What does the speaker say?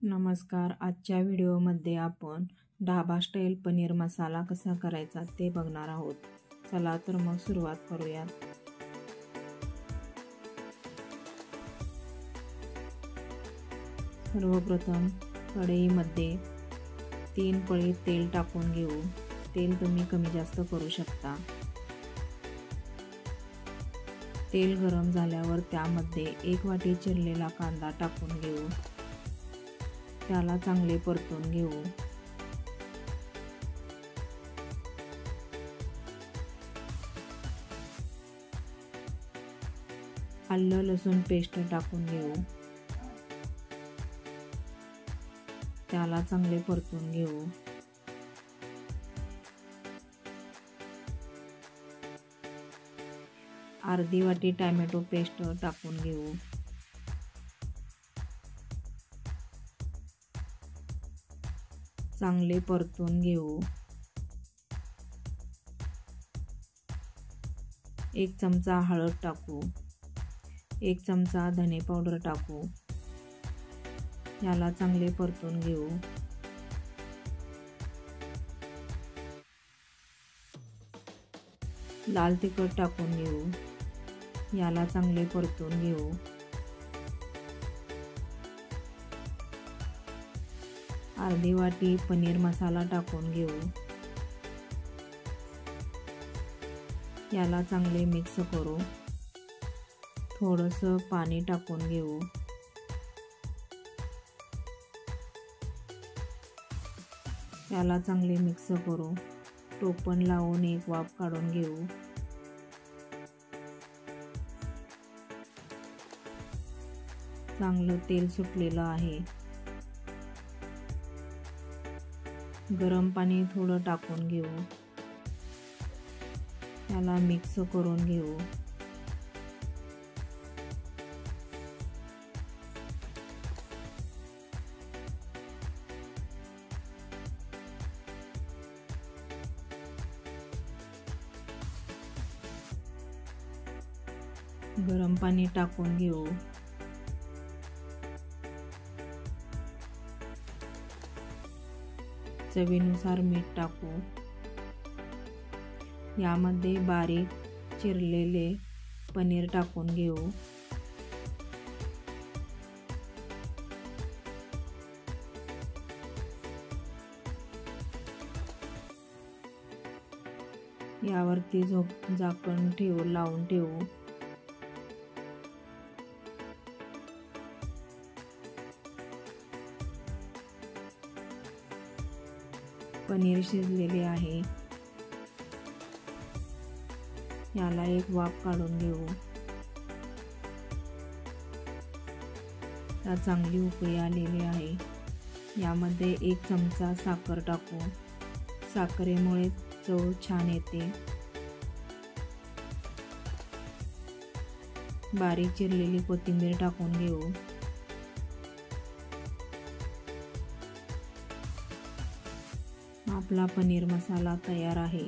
नमस्कार. आजच्या व्हिडिओमध्ये आपण ढाबा स्टाईल पनीर मसाला कसा करायचा ते बघणार आहोत. चला तर मग सुरुवात करूयात. सर्वप्रथम कढईमध्ये 3 पळी तेल टाकून घेऊ. तेल तुम्ही कमी जास्त करू शकता. तेल गरम झाल्यावर त्यामध्ये 1 वाटी चिरलेला कांदा टाकून घेऊ. त्याला चांगले परतून घेऊ. आलं लसूण पेस्ट टाकून घेऊ. त्याला चांगले परतून घेऊ. अर्धी वाटी टोमॅटो पेस्ट टाकून घेऊ. चांगले परतून घेऊ. 1 चमचा हळद टाकू. 1 चमचा धने पावडर टाकू. याला चांगले परतून घेऊ. लाल तिखट टाकून घेऊ. याला चांगले परतून घेऊ. अर्धी वाटी पनीर मसाला टाकून घेऊ. याला चांगले मिक्स करू. थोडंसं पाणी टाकून घेऊ. याला चांगले मिक्स करू. टोपण लावून 1 वाफ काढून घेऊ. चांगलं तेल सुटलेलं आहे. गरम पाणी थोडं टाकून घेऊ. त्याला मिक्स करून घेऊ. गरम पाणी टाकून घेऊ. चवीनुसार मीठ टाकू. यामध्ये बारीक चिरलेले पनीर टाकून घेऊ. यावरती झाकण लावून ठेवू. पनीर शिजलेले आहे. याला 1 वाफ काढून घेऊ. आता चांगली उकळी आलेली आहे. यामध्ये 1 चमचा साखर टाकू. साखरेमुळे चव छान येते. बारीक चिरलेली कोथिंबीर टाकून घेऊ. आपला पनीर मसाला तयार आहे.